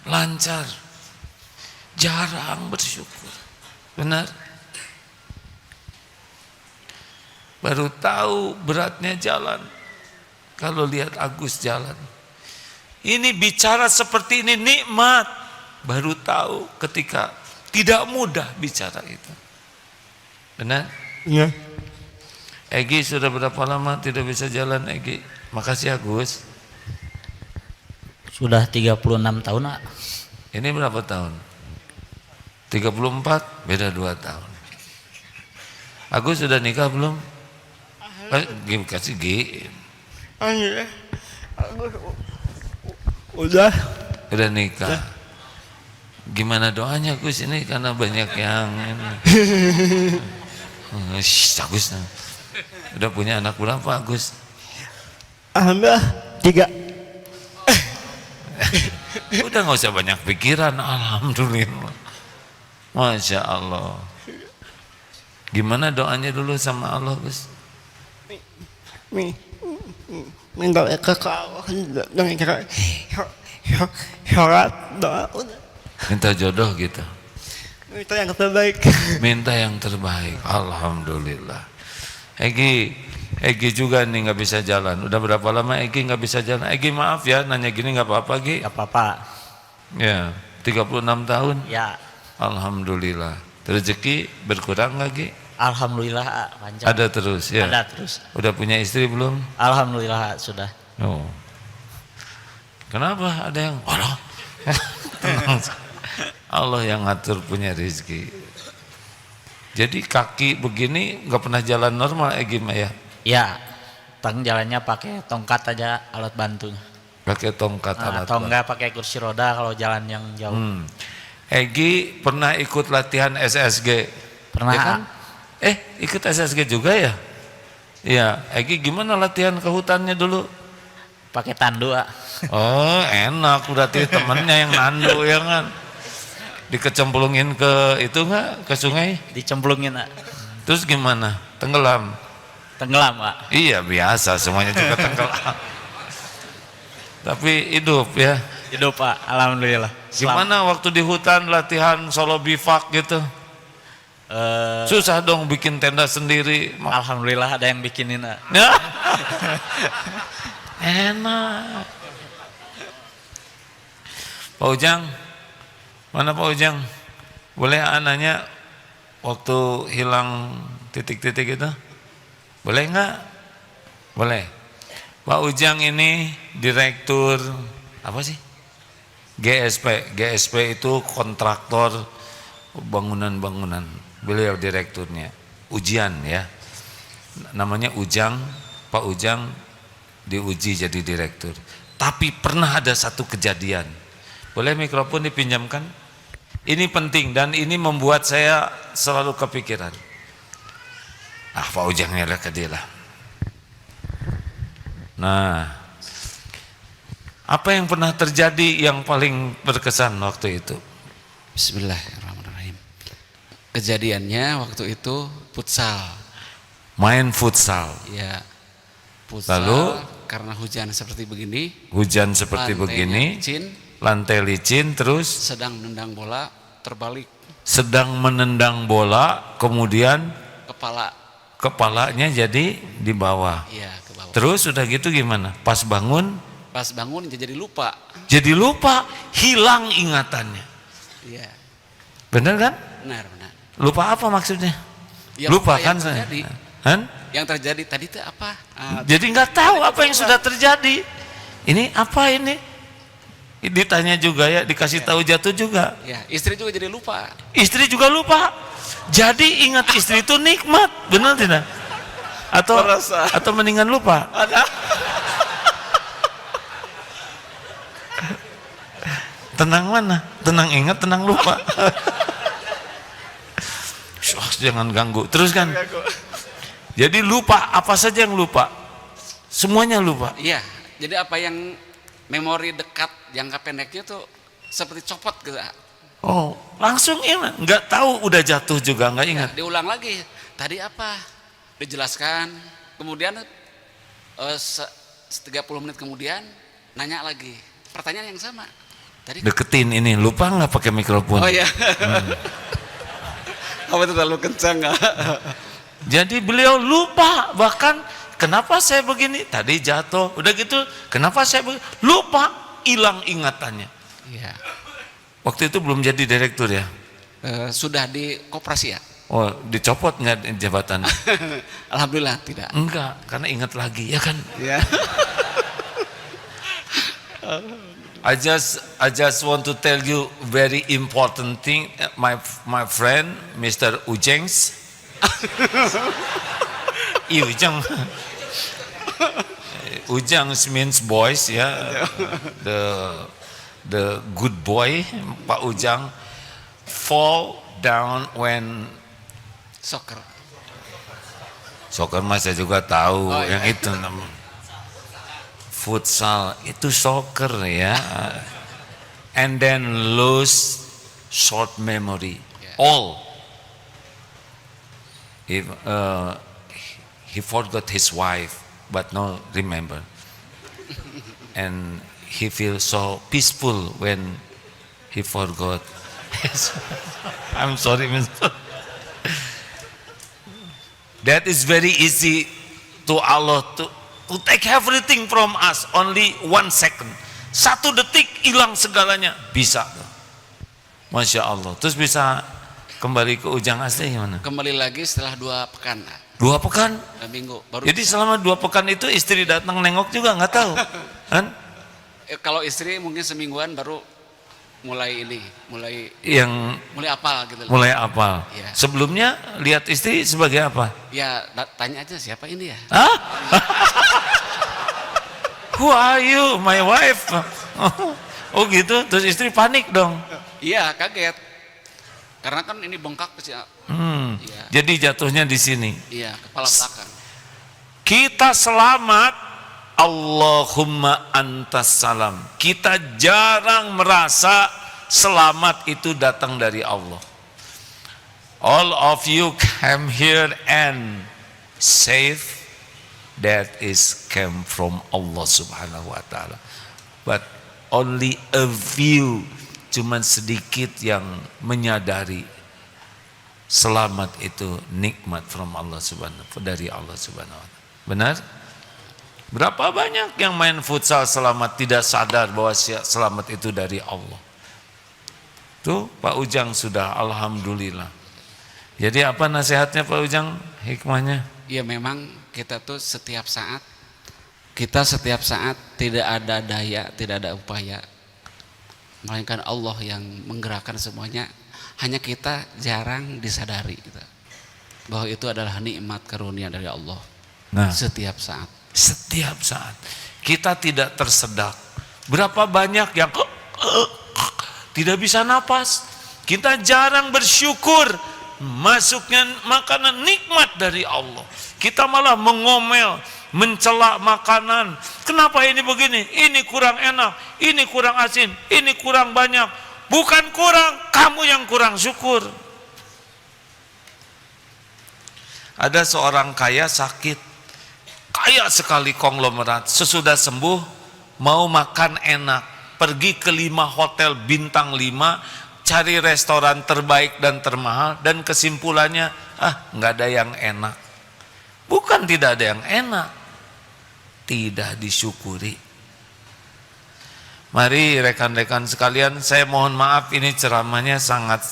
lancar, jarang bersyukur. Benar? Baru tahu beratnya jalan kalau lihat Agus jalan. Ini bicara seperti ini nikmat. Baru tahu ketika tidak mudah bicara itu. Benar? Iya. Egi sudah berapa lama tidak bisa jalan Egi? Makasih Agus. Sudah 36 tahun, Nak. Ini berapa tahun? 34, beda 2 tahun. Agus sudah nikah belum? Kasih G. Iya. Udah Nikah. Gimana doanya Gus ini karena banyak yang Agus. Udah punya anak berapa Agus? Alhamdulillah 3. Udah nggak usah banyak pikiran, alhamdulillah. Masya Allah. Gimana doanya dulu sama Allah Gus? Minta ke Allah dengan cara syarat doa udah. Minta jodoh gitu. Minta yang terbaik. Minta yang terbaik. Alhamdulillah. Egi juga nih nggak bisa jalan. Udah berapa lama Egi nggak bisa jalan? Egi maaf ya nanya gini nggak apa-apa Egi. Gak apa-apa. Ya 36 tahun. Ya, Alhamdulillah. Rezeki berkurang lagi? alhamdulillah lancar. Ada terus ya. Ada terus. Udah punya istri belum? Alhamdulillah sudah. Oh. Kenapa ada yang Allah? Tenang. Allah yang ngatur punya rezeki. Jadi kaki begini nggak pernah jalan normal gimana ya? Ya, jalannya pakai tongkat aja alat bantunya. Pakai tongkat alat Atau bantu. enggak pakai kursi roda kalau jalan yang jauh. Egi pernah ikut latihan SSG? Pernah. Ya kan? Ikut SSG juga ya? Iya. Egi gimana latihan ke hutannya dulu? Pakai tandu, ah. Oh enak, berarti temennya yang nandu ya kan? Dikecemplungin ke itu nggak? Ke sungai? Dicemplungin, ah. Terus gimana? Tenggelam? Tenggelam, ah. Iya biasa, semuanya juga tenggelam. Tapi hidup ya. Hidup, Pak. Alhamdulillah. Gimana waktu di hutan latihan solo bivak gitu? Susah dong bikin tenda sendiri. Alhamdulillah ada yang bikinin. Ya. Enak. Pak Ujang, mana Pak Ujang? Boleh nanya waktu hilang titik-titik itu? Boleh nggak? Boleh. Pak Ujang ini direktur apa sih? GSP. GSP itu kontraktor bangunan-bangunan. Beliau direkturnya. Ujian ya. Namanya Ujang. Pak Ujang diuji jadi direktur. Tapi pernah ada satu kejadian. Boleh mikrofon dipinjamkan? Ini penting dan ini membuat saya selalu kepikiran. Pak Ujangnya lah ke dia lah. Nah, apa yang pernah terjadi yang paling berkesan waktu itu? Bismillahirrahmanirrahim. Kejadiannya waktu itu futsal. Main futsal. Ya, futsal. Lalu karena hujan seperti begini. Hujan seperti begini. Licin, lantai licin, terus sedang menendang bola terbalik. Sedang menendang bola, kemudian kepalanya jadi di bawah. Iya, ke bawah. Terus udah gitu gimana? Pas bangun Jadi lupa. Jadi lupa, hilang ingatannya. Iya. Benar kan? Benar. Lupa apa maksudnya? Ya, lupa kan yang saya. terjadi. Yang terjadi tadi itu apa? Jadi nggak tahu apa yang sudah terjadi. Ini apa ini? Ditanya juga ya, dikasih tahu jatuh juga. Ya, istri juga jadi lupa. Istri juga lupa. Jadi ingat istri itu nikmat, benar tidak? Atau mendingan lupa? Tenang mana? Tenang ingat, tenang lupa. Jangan ganggu. Terus kan? Jadi lupa, apa saja yang lupa? Semuanya lupa. Iya, jadi apa yang memori dekat jangka pendeknya tuh seperti copot gitu. Oh, langsung ingat, nggak tahu udah jatuh juga nggak ingat. Ya, diulang lagi. Tadi apa? Dijelaskan. Kemudian 30 menit kemudian nanya lagi. Pertanyaan yang sama. Tadi deketin ini, lupa nggak pakai mikrofon? Oh iya. Apa terlalu kencang nggak? Jadi beliau lupa, bahkan kenapa saya begini? Tadi jatuh, udah gitu. Kenapa saya begini? Lupa, hilang ingatannya. Iya. Waktu itu belum jadi direktur ya? Sudah di koperasi ya? Oh, dicopot nggak jabatan? Alhamdulillah tidak. Enggak, karena ingat lagi, ya kan? Iya. I just want to tell you very important thing. My friend Mr. Ujengs. Ujang. Ujangs means boys ya. The good boy Pak Ujang fall down when soccer mas saya juga tahu yang itu futsal itu soccer ya, and then lose short memory. All if he forgot his wife but no remember, and he feels so peaceful when he forgot. I'm sorry, Mr. That is very easy to Allah to take everything from us, only 1 second. 1 detik hilang segalanya, bisa. Masya Allah. Terus bisa kembali ke Ujang asli gimana? Kembali lagi setelah 2 pekan. 2 pekan? 2 minggu. Baru jadi selama 2 pekan itu istri datang nengok juga nggak tahu, kan? Kalau istri mungkin semingguan baru mulai apal gitu. Mulai apal. Ya. Sebelumnya lihat istri sebagai apa? Ya tanya aja siapa ini ya. Hah? Who are you? My wife. Oh gitu. Terus istri panik dong. Iya kaget. Karena kan ini bengkak sih. Ya. Jadi jatuhnya di sini. Iya kepala belakang. Kita selamat. Allahumma antas salam. Kita jarang merasa selamat itu datang dari Allah. All of you came here and safe, that is came from Allah subhanahu wa ta'ala. But only a few, cuman sedikit yang menyadari Selamat itu nikmat dari Allah Subhanahu wa taala. Benar? Berapa banyak yang main futsal selamat tidak sadar bahwa selamat itu dari Allah. Tuh Pak Ujang sudah, alhamdulillah. Jadi apa nasihatnya Pak Ujang, hikmahnya? Ya memang kita tuh setiap saat tidak ada daya, tidak ada upaya, melainkan Allah yang menggerakkan semuanya. Hanya kita jarang disadari gitu, bahwa itu adalah nikmat karunia dari Allah. Nah, Setiap saat kita tidak tersedak. Berapa banyak yang tidak bisa napas. Kita jarang bersyukur masuknya makanan nikmat dari Allah. Kita malah mengomel, mencela makanan. Kenapa ini begini? Ini kurang enak, ini kurang asin, ini kurang banyak. Bukan kurang, kamu yang kurang syukur. Ada seorang kaya sakit, kaya sekali konglomerat. Sesudah sembuh mau makan enak, pergi ke 5 hotel bintang 5, cari restoran terbaik dan termahal, dan kesimpulannya nggak ada yang enak. Bukan tidak ada yang enak, tidak disyukuri. Mari rekan-rekan sekalian, saya mohon maaf ini ceramahnya sangat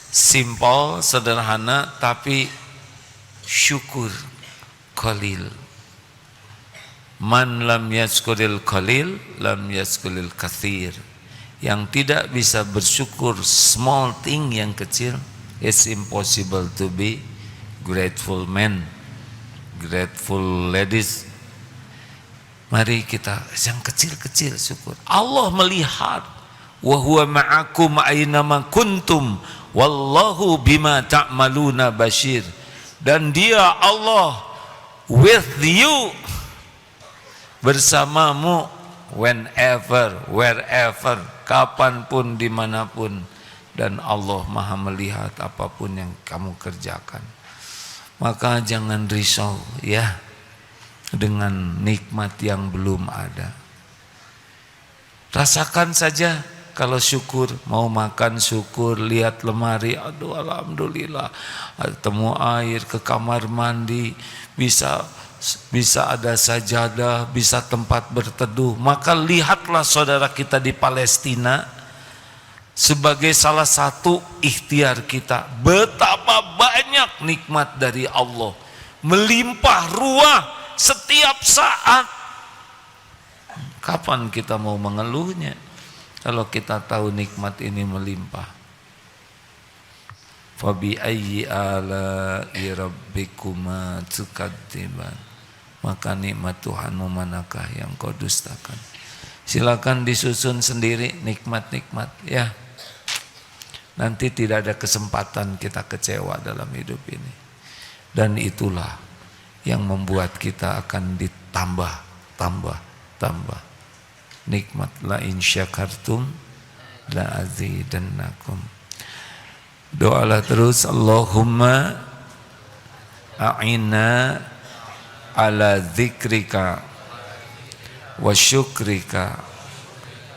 simpel, sederhana, tapi syukur qalil. Man lam yaskuril qalil lam yaskuril kathir. Yang tidak bisa bersyukur small thing yang kecil, it's impossible to be grateful man, grateful ladies. Mari kita yang kecil-kecil syukur. Allah melihat, wa huwa ma'akum aynama kuntum wallahu bima ta'maluna basyir. Dan dia Allah with you, bersamamu whenever, wherever, kapanpun, dimanapun. Dan Allah maha melihat apapun yang kamu kerjakan. Maka jangan risau ya dengan nikmat yang belum ada. Rasakan saja. Kalau syukur, mau makan syukur, lihat lemari, aduh alhamdulillah, temu air, ke kamar mandi, bisa ada sajadah, bisa tempat berteduh. Maka lihatlah saudara kita di Palestina sebagai salah satu ikhtiar kita. Betapa banyak nikmat dari Allah, melimpah ruah setiap saat. Kapan kita mau mengeluhnya kalau kita tahu nikmat ini melimpah? Fabi ayyi ala'i rabbikuma tukadziban. Maka nikmat Tuhanmu manakah yang kau dustakan? Silakan disusun sendiri nikmat-nikmat ya. Nanti tidak ada kesempatan kita kecewa dalam hidup ini. Dan itulah yang membuat kita akan ditambah nikmat. La in syakartum la azidannakum. Doalah terus, Allahumma a'inna ala dzikrika wa syukrika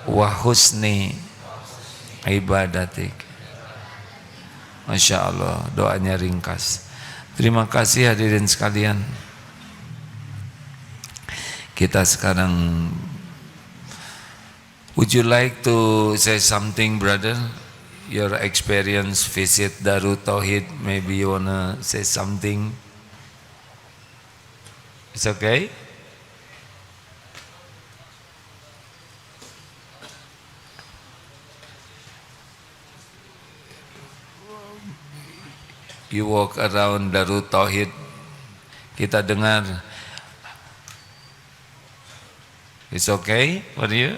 wa husni ibadatik. Masya Allah, doanya ringkas. Terima kasih hadirin sekalian. Kita sekarang, would you like to say something, brother? Your experience visit Darut Tauhid, maybe you wanna say something? It's okay? You walk around Darut Tauhid, kita dengar. It's okay for you?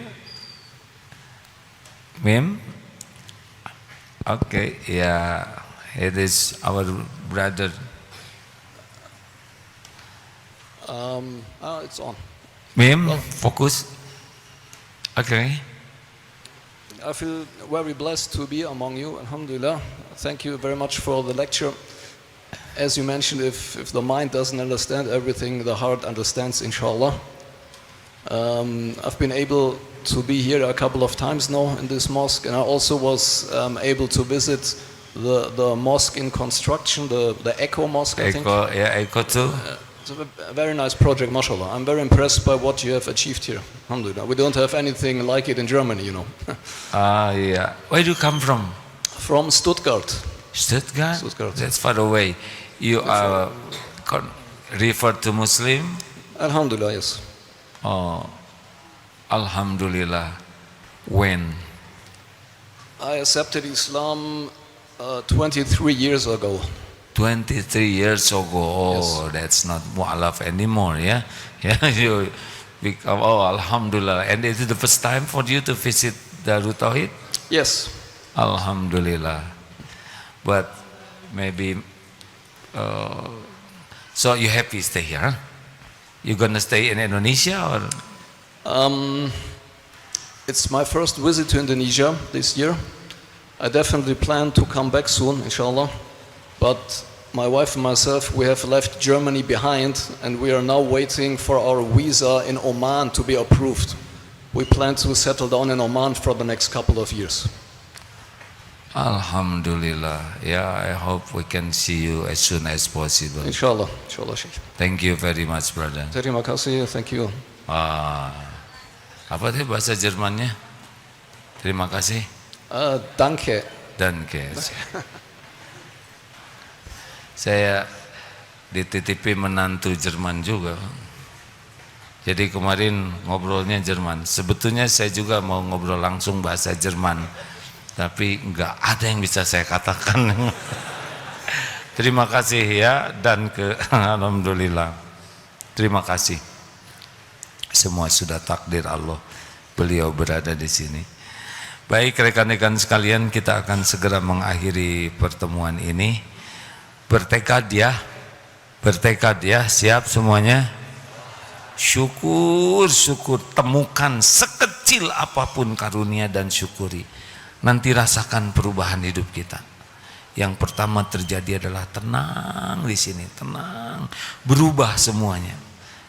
Mim? Okay, yeah, it is our brother. It's on. Mim, focus. Okay. I feel very blessed to be among you, alhamdulillah. Thank you very much for the lecture. As you mentioned, if the mind doesn't understand everything, the heart understands, inshallah. I've been able to be here a couple of times now in this mosque, and I also was able to visit the mosque in construction, the Echo Mosque, I think. Eko, ya Eko tuh. It's a very nice project, mashallah. I'm very impressed by what you have achieved here. Alhamdulillah. We don't have anything like it in Germany, you know. Ah iya. Where do you come from? From Stuttgart. Stuttgart? Stuttgart. That's far away. You are referred to Muslim? Alhamdulillah, yes. Oh, Alhamdulillah. When? I accepted Islam 23 years ago. 23 years ago. Oh, Yes. that's not mu'alaf anymore, yeah? Yeah, you become, oh, Alhamdulillah. And is it the first time for you to visit Darut Tauhid? Yes. Alhamdulillah. But maybe, so you happy stay here, huh? You gonna stay in Indonesia or? It's my first visit to Indonesia this year. I definitely plan to come back soon, inshallah. But my wife and myself, we have left Germany behind and we are now waiting for our visa in Oman to be approved. We plan to settle down in Oman for the next couple of years. Alhamdulillah. Yeah, I hope we can see you as soon as possible. Inshallah, inshallah, Sheikh. Thank you very much, brother. Terima kasih, thank you. Apa sih bahasa Jermannya? Terima kasih. Danke. Danke. Saya dititipi menantu Jerman juga. Jadi kemarin ngobrolnya Jerman. Sebetulnya saya juga mau ngobrol langsung bahasa Jerman, tapi nggak ada yang bisa saya katakan. Terima kasih ya, dan alhamdulillah. Terima kasih. Semua sudah takdir Allah. Beliau berada di sini. Baik rekan-rekan sekalian, kita akan segera mengakhiri pertemuan ini. Bertekad ya, siap semuanya. Syukur, temukan sekecil apapun karunia dan syukuri. Nanti rasakan perubahan hidup kita. Yang pertama terjadi adalah tenang di sini, tenang, berubah semuanya.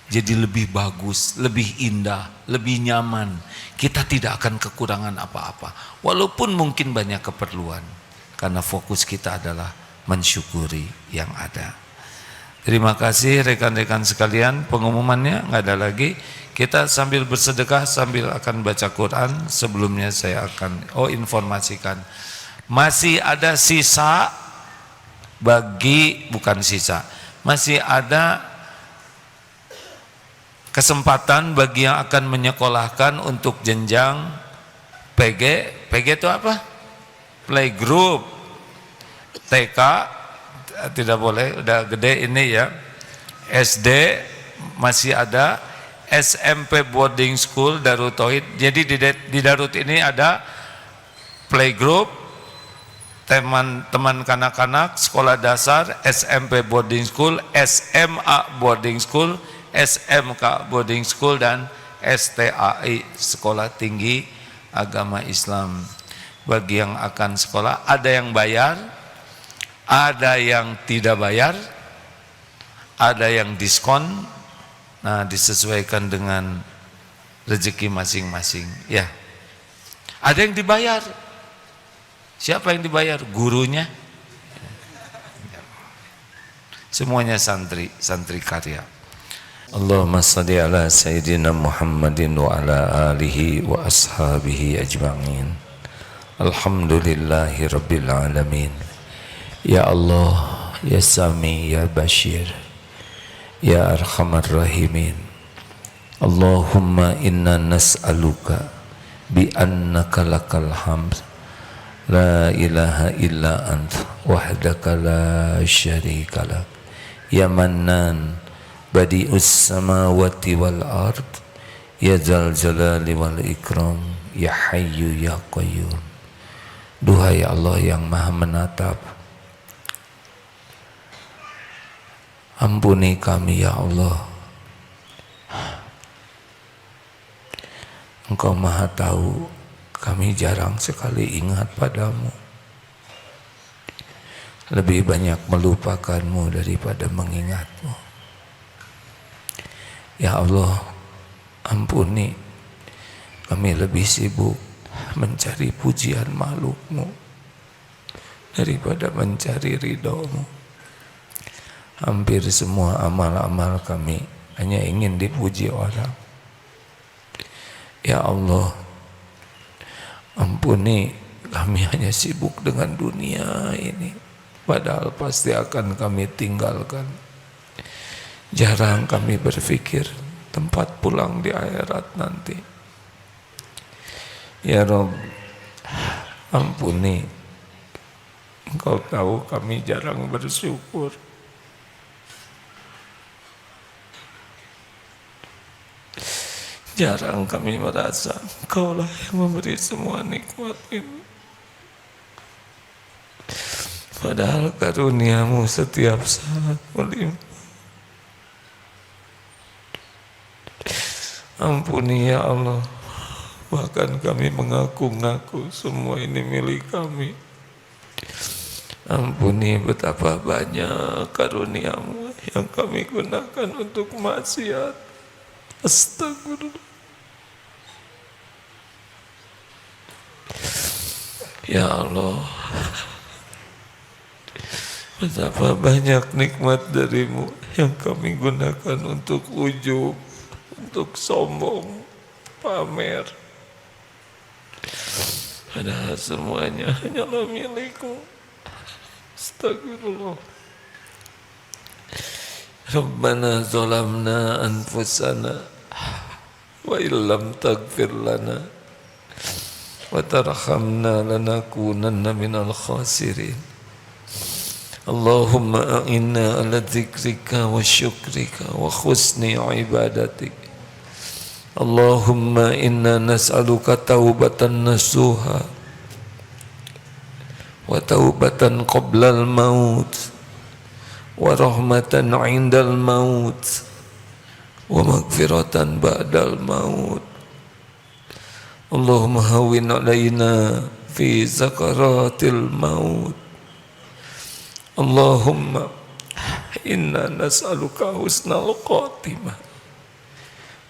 Jadi lebih bagus, lebih indah, lebih nyaman. Kita tidak akan kekurangan apa-apa. Walaupun mungkin banyak keperluan. Karena fokus kita adalah mensyukuri yang ada. Terima kasih rekan-rekan sekalian. Pengumumannya nggak ada lagi. Kita sambil bersedekah sambil akan baca Quran. Sebelumnya saya akan informasikan. Masih ada sisa masih ada kesempatan bagi yang akan menyekolahkan untuk jenjang PG. PG itu apa? Playgroup, TK tidak boleh, udah gede ini ya. SD masih ada, SMP boarding school Darut Tauhid. Jadi di Darut ini ada playgroup, teman-teman kanak-kanak, sekolah dasar, SMP boarding school, SMA boarding school, SMK boarding school, dan STAI sekolah tinggi agama Islam. Bagi yang akan sekolah, ada yang bayar, ada yang tidak bayar, ada yang diskon. Nah, disesuaikan dengan rezeki masing-masing ya. Ada yang dibayar. Siapa yang dibayar? Gurunya. Semuanya santri karya. Allahumma salli ala Sayyidina Muhammadin wa ala alihi wa ashabihi ajma'in. Alhamdulillahi Rabbil Alamin. Ya Allah, Ya Sami, Ya Bashir, Ya Arhamar Rahimin. Allahumma inna nas'aluka bi annaka lakal hamd la ilaha illa ant wahdaka la syarika lak ya mannan badi'us samawati wal ard ya dzal jalali wal ikram ya hayyu ya qayyum. Duhai Allah yang maha menatap, ampuni kami ya Allah. Engkau maha tahu, kami jarang sekali ingat padamu. Lebih banyak melupakanmu daripada mengingatmu. Ya Allah, ampuni, kami lebih sibuk mencari pujian makhlukmu daripada mencari ridhomu. Hampir semua amal-amal kami hanya ingin dipuji orang. Ya Allah, ampuni kami hanya sibuk dengan dunia ini, padahal pasti akan kami tinggalkan. Jarang kami berpikir tempat pulang di akhirat nanti. Ya Rabb, ampuni, Engkau tahu kami jarang bersyukur. Jarang kami merasa Engkaulah yang memberi semua nikmat ini. Padahal karuniamu setiap saat melimpah. Ampuni ya Allah, bahkan kami mengaku-ngaku semua ini milik kami. Ampuni betapa banyak karuniamu yang kami gunakan untuk maksiat. Astagfirullah. Ya Allah, betapa banyak nikmat darimu yang kami gunakan untuk ujub, untuk sombong, pamer. Padahal semuanya hanyalah milikmu. Astagfirullah. Rabbana zalamna anfusana wa illam taghfir lana wa tarhamna lanakunanna minal khasirin. Allahumma a'inna ala dzikrika wa syukrika wa husni ibadatik. Allahumma inna nas'aluka taubatan nasuha wa taubatan qablal maut wa rahmatan 'indal maut wa maghfiratan ba'dal maut. Allahumma hawwin 'alaina fi zakaratil maut. Allahumma inna nas'aluka husnal khatimah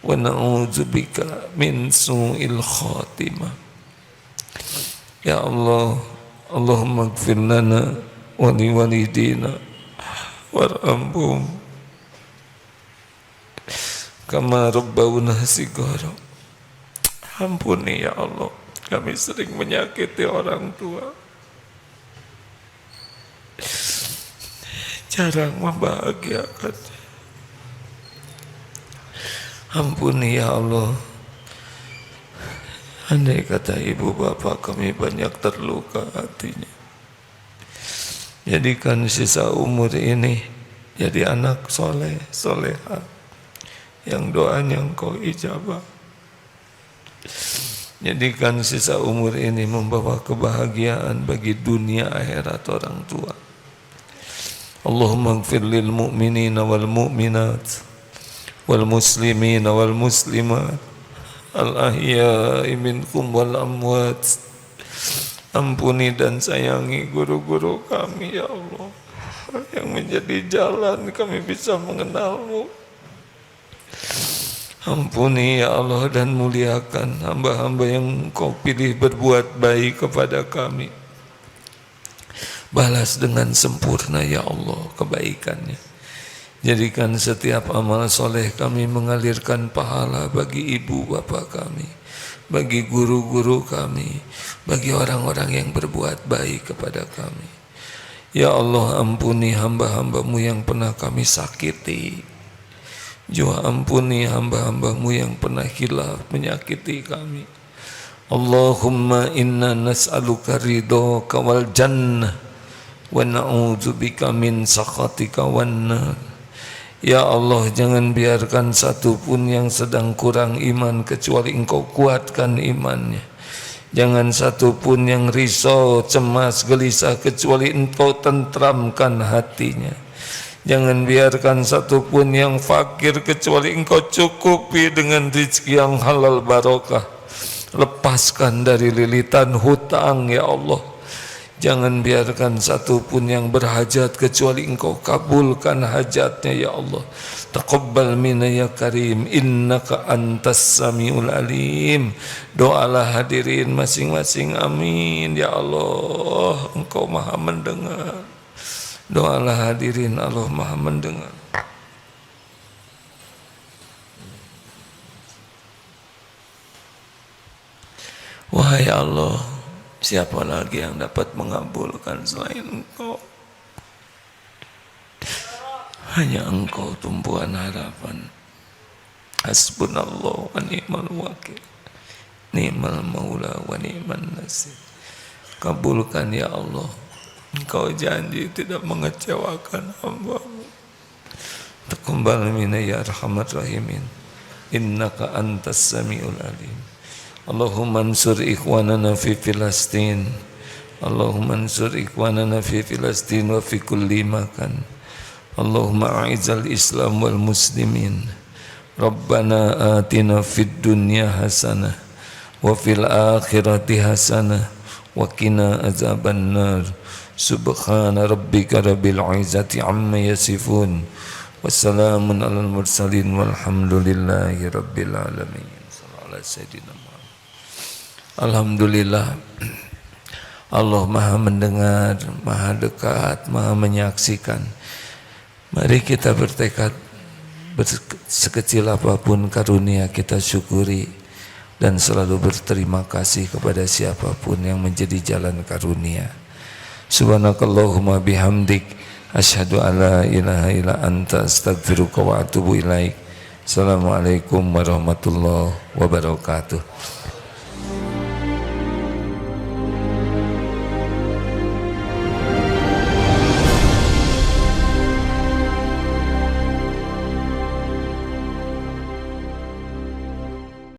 wa na'udzubika min su'il khatimah. Ya Allah, Allahumma ighfir lana wa liwalidina warhamhum kama rabbawna shighara. Ampuni ya Allah, kami sering menyakiti orang tua, jarang membahagiakan. Ampuni ya Allah, andai kata ibu bapak kami banyak terluka hatinya, jadikan sisa umur ini jadi anak soleh, soleha yang doanya Engkau ijabah. Jadikan sisa umur ini membawa kebahagiaan bagi dunia akhirat orang tua. Allahumma ighfir lil mu'minina wal mu'minat wal muslimina wal muslimat al ahya'i minkum wal amwat. Ampuni dan sayangi guru-guru kami ya Allah, yang menjadi jalan kami bisa mengenalmu. Ampuni ya Allah dan muliakan hamba-hamba yang Kau pilih berbuat baik kepada kami. Balas dengan sempurna ya Allah kebaikannya. Jadikan setiap amal soleh kami mengalirkan pahala bagi ibu bapa kami, bagi guru-guru kami, bagi orang-orang yang berbuat baik kepada kami. Ya Allah, ampuni hamba-hambamu yang pernah kami sakiti. Juga ampuni hamba-hambamu yang pernah khilaf menyakiti kami. Allahumma inna nas'aluka ridhaka wal jannah wa na'udzubika min sakhatika wan nar. Ya Allah, jangan biarkan satupun yang sedang kurang iman kecuali Engkau kuatkan imannya. Jangan satupun yang risau, cemas, gelisah kecuali Engkau tentramkan hatinya. Jangan biarkan satupun yang fakir kecuali Engkau cukupi dengan rezeki yang halal barokah. Lepaskan dari lilitan hutang ya Allah. Jangan biarkan satupun yang berhajat kecuali Engkau kabulkan hajatnya ya Allah. Taqabbal minna ya Karim, innaka antas samiul alim. Doalah hadirin masing-masing, amin ya Allah. Engkau maha mendengar. Doalah hadirin, Allah maha mendengar. Wahai Allah, siapa lagi yang dapat mengabulkan selain Engkau? Hanya Engkau tumpuan harapan. Hasbunallah wa ni'mal wakil, ni'mal maula wa ni'man nasir. Kabulkan ya Allah, Engkau janji tidak mengecewakan hamba-Mu. Taqabbal minna ya arhamar rahimin, innaka antas samiul alim. Allahumma ansur ikhwanana fi Filastin, Allahumma ansur ikhwanana fi Filastin wa fi kulli makan. Allahumma a'izzal Islam wal muslimin. Rabbana atina fid dunya hasanah wa fil akhirati hasanah wa qina azaban nar. Subhana rabbika rabbil izzati amma yasifun. Wassalamun alal mursalin walhamdulillahi rabbil alamin. Sallallahu alaihi wasallam. Alhamdulillah, Allah maha mendengar, maha dekat, maha menyaksikan. Mari kita bertekad, sekecil apapun karunia kita syukuri, dan selalu berterima kasih kepada siapapun yang menjadi jalan karunia. Subhanakallahumma bihamdik, asyhadu an la ilaha illa anta, astaghfiruka wa atubu ilaik. Assalamualaikum warahmatullahi wabarakatuh.